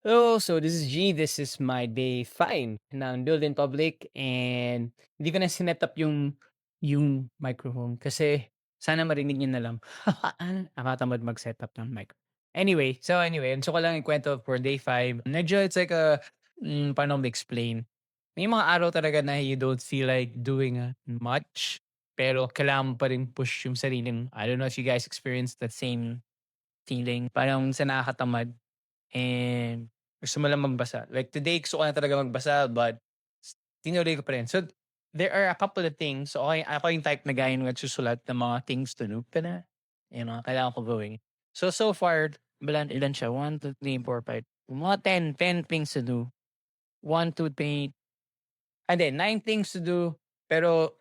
Hello, so this is G. This is my day 5 ng Build in Public and hindi ko na sinet up yung microphone kasi sana marinig niyo na lang. Nakatamad mag-setup ng mic. Anyway, gusto ko lang ikwento for day 5. Medyo it's like paano ma-explain? May mga araw talaga na you don't feel like doing much, pero kailangan mo pa rin push yung sarili mo. I don't know if you guys experience that same feeling. Parang sa nakakatamad. And gusto mo lang magbasa. Like today, gusto ko na talaga magbasa but tinuloy ko pa rin. So, there are a couple of things. So, ako yung type na guy na nagsusulat ng mga things to do. Pero, yung mga kailangan ko gawin. So far, ilan siya? 1, 2, 3, 4, 5. Mga 10 things to do. 1, 2, 3, and then 9 things to do. Pero,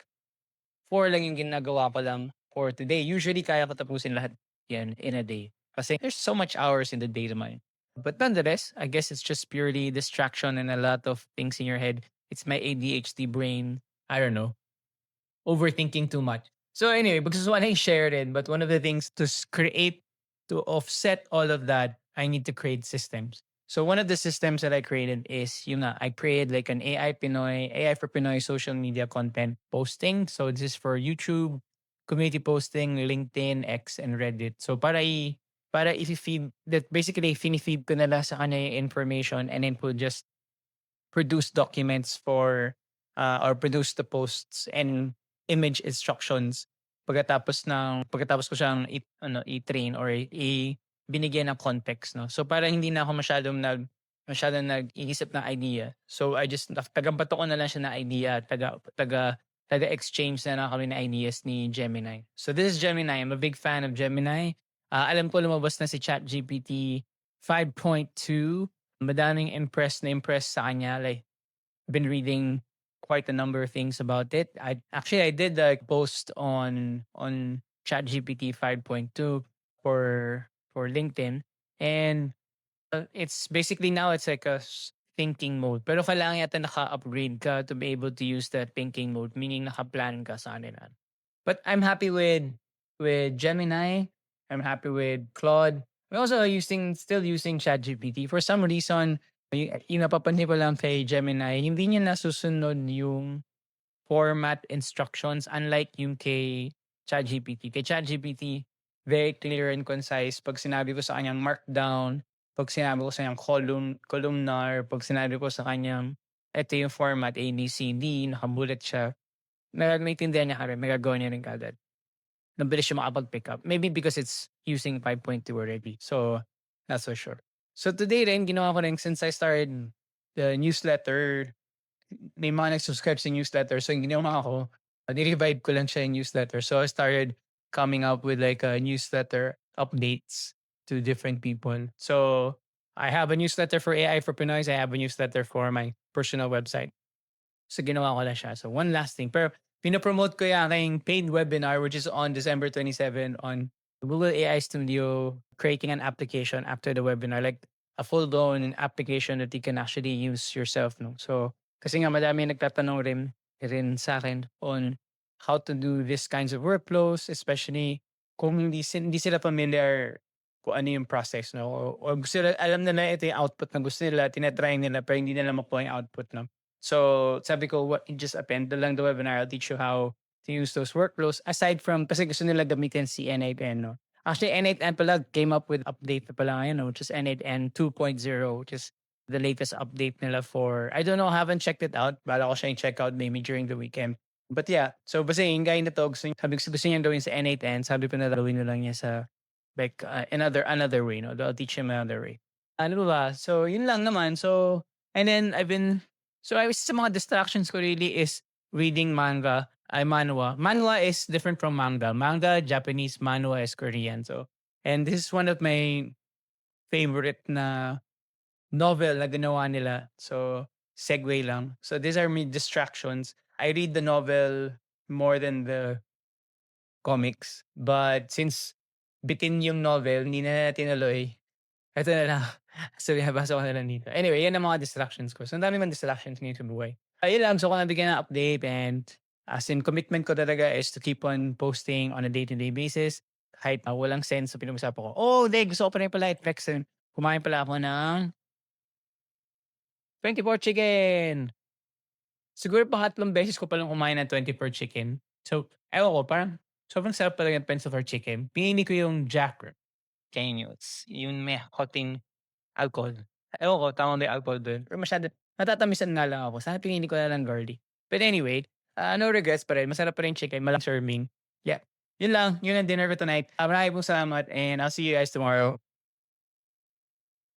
4 lang yung ginagawa ko lang for today. Usually, kaya ko tapusin lahat yan in a day. Kasi there's so much hours in the day naman. But nonetheless, I guess it's just purely distraction and a lot of things in your head. It's my ADHD brain. I don't know. Overthinking too much. So anyway, because one I shared it, but one of the things to create to offset all of that, I need to create systems. So one of the systems that I created is, I created like an AI for Pinoy social media content posting. So this is for YouTube, community posting, LinkedIn, X, and Reddit. So para i-feed that basically fini-feed ko na lang sa kanya yung information and then we'll just produce documents for or produce the posts and image instructions pagkatapos ko siyang i-train or binigyan ng context, no. So para hindi na ako masyadong nag-iisip ng idea. So I just tagabato ko na lang siya ng idea at taga-exchange na lang kami ng ideas ni Gemini. So this is Gemini. I'm a big fan of Gemini. Alam ko lumabas na si ChatGPT 5.2. Madaming impressed sa kanya. Like, been reading quite a number of things about it. I did a post on ChatGPT 5.2 for LinkedIn, and it's basically now it's like thinking mode. Pero kailangan yata naka-upgrade ka to be able to use that thinking mode, meaning naka-plan ka sa kanila. But I'm happy with Gemini. I'm happy with Claude. I'm also still using ChatGPT. For some reason, yung napapansin ko lang kay Gemini, hindi niya nasusunod yung format instructions unlike yung kay ChatGPT. Kay ChatGPT, very clear and concise. Pag sinabi ko sa kanyang markdown, pag sinabi ko sa kanyang columnar, pag sinabi ko sa kanyang ito yung format A, B, C, D, nakabullet siya, maintindihan niya kagad, magagawa niya rin kagad. Mabilis siya makapag-pick up. Maybe because it's using 5.2 already. So, that's for sure. So today rin, ginawa ko rin since I started the newsletter, may mga nag-subscribe sa newsletter. So yung ginawa ko, ni-revive ko lang siya yung newsletter. So I started coming up with like a newsletter updates to different people. So I have a newsletter for AI for Pinoy. I have a newsletter for my personal website. So ginawa ko lang siya. So one last thing. Pero pinopromote ko yung aking paid webinar which is on December 27 on Google AI Studio, creating an application after the webinar, like a full-blown application that you can actually use yourself. No? So kasi nga madami nagtatanong rin sa akin on how to do these kinds of workflows, especially kung hindi sila familiar kung ano yung process. No? O gusto nila, alam nila ito yung output na gusto nila, tinatry nila pero hindi nila makuha yung output. No? So, sabi ko, what, just append lang the webinar. I'll teach you how to use those workflows. Aside from, kasi gusto nila gamitin si N8N, no? Actually, N8N pala came up with update na pala ngayon, no? Which is N8N 2.0, which is the latest update nila for, I don't know, haven't checked it out. Bala ko siya yung check out maybe during the weekend. But yeah, so basta yung guy na to, gusto niya gawin sa N8N, sabi ko na gawin na lang niya sa, like, another way, no? I'll teach him another way. Ano ba? So, yun lang naman. So, and then so I was sa mga distractions ko really is reading manga, ay manhwa. Manhwa is different from manga. Manga, Japanese, manhwa is Korean. So, and this is one of my favorite na novel na ginawa nila. So, segue lang. So, these are my distractions. I read the novel more than the comics. But since bitin yung novel, hindi na tinuloy. Eto na lang. So, binabasa ko na lang dito. Anyway, yan ang mga distractions ko. So, ang dami man distractions ngayon sa buhay. Ayun lang. So, ko nabigyan ng update and as in, commitment ko talaga is to keep on posting on a day-to-day basis. Kahit walang sense sa pinag-usapan ko. Oh, day, gusto ko pa rin pala i-flex. Kumain pala ako ng 24 chicken. Siguro pangatlong beses ko palang kumain ng 24 chicken. So, ewan ko parang sobrang sarap talaga ng 24 chicken. Pinili ko yung Jack Daniels, yung may konting alcohol. Ewan ko tama ba yung alcohol dun pero natatamisan nga lang ako. Sana pinili ko na lang girly. But anyway, no regrets pa rin. Masarap pa rin chicken, malaking serving. Yeah, yun lang. Yun ang dinner ko tonight. Maraming pong salamat and I'll see you guys tomorrow.